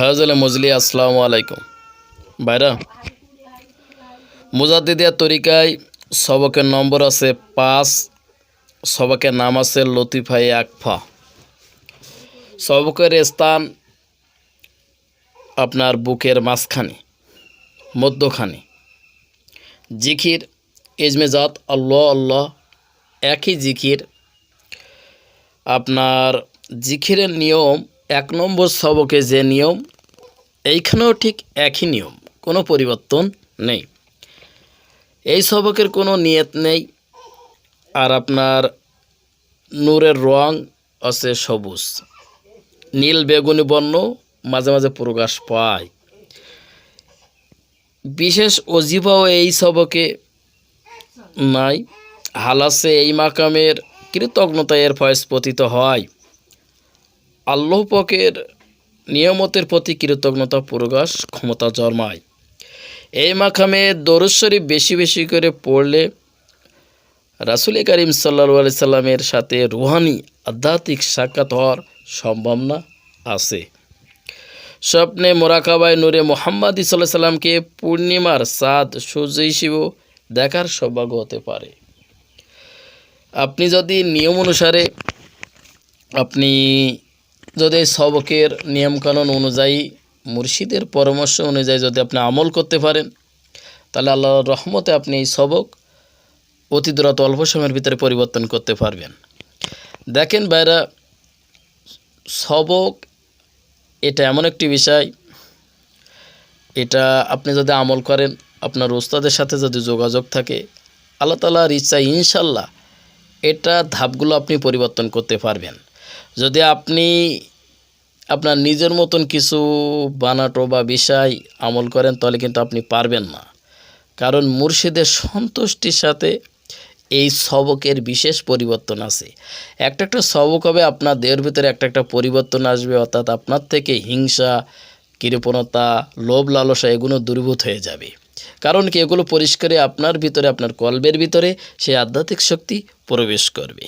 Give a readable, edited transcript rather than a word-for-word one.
হাজালে মজলি আসসালামু আলাইকুম ভাইরা। মুজাদ্দিদিয়া তরিকায় সবকের নম্বর আছে 5, সবকের নাম আছে লতিফায়ে আকফা। সবকের স্থান আপনার বুকের মাঝখানে, মধ্যখানে। জিকির ইজমেজাত আল্লাহ আল্লাহ, একই জিকির। আপনার জিকিরের নিয়ম 1 নম্বর সবকে যে নিয়ম, এইখানেও ঠিক একই নিয়ম, কোনো পরিবর্তন নেই। এই সবকের কোনো নিয়ত নেই। আর আপনার নূরের রং আছে সবুজ, নীল বেগুনি বর্ণ, মাঝে মাঝে প্রকাশ পায়। বিশেষ অজিফাও এই সবকে নাই। হালাসে এই মাকামের কৃতজ্ঞতা এর ফয়েজ পতিত হয়। আল্লাহ পাকের নিয়ামতের প্রতি কৃতজ্ঞতা প্রকাশ ক্ষমতা জন্মায়। এই মাকামে দরুদ শরীফ বেশি বেশি করে পড়লে রাসূল করিম সাল্লাল্লাহু আলাইহি সাল্লামের সাথে রুহানি আধ্যাত্মিক সাক্ষাৎ হওয়ার সম্ভাবনা আছে। স্বপ্নে মোরাকাবায় নূরে মুহাম্মদ সাল্লাল্লাহু আলাইহি সাল্লামকে পূর্ণিমার চাঁদ সূর্য হিসেবেও দেখার সৌভাগ্য হতে পারে। আপনি যদি নিয়ম অনুসারে, আপনি যদি সবকের নিয়মকানুন অনুযায়ী, মুর্শিদের পরামর্শ অনুযায়ী যদি আপনি আমল করতে পারেন, তাহলে আল্লাহর রহমতে আপনি এই সবক অতি দ্রুত অল্প সময়ের ভিতরে পরিবর্তন করতে পারবেন। দেখেন ভাইরা, সবক এটা এমন একটি বিষয়, এটা আপনি যদি আমল করেন, আপনার ওস্তাদের সাথে যদি যোগাযোগ থাকে, আল্লাহ তাআলার ইচ্ছা ইনশাল্লাহ এটা ধাপগুলো আপনি পরিবর্তন করতে পারবেন। যদি আপনি আপনার নিজের মতন কিছু বানাটো বা বিষয় আমল করেন, তাহলে কিন্তু আপনি পারবেন না। কারণ মুর্শিদের সন্তুষ্টির সাথে এই সবকের বিশেষ পরিবর্তন আছে। একটা সবক হবে, আপনার দেহের ভিতরে একটা পরিবর্তন আসবে, অর্থাৎ আপনার থেকে হিংসা, কৃপণতা, লোভ লালসা এগুলো দূরীভূত হয়ে যাবে। কারণ কি, এগুলো পরিষ্কারে আপনার ভিতরে, আপনার কলবের ভিতরে সেই আধ্যাত্মিক শক্তি প্রবেশ করবে।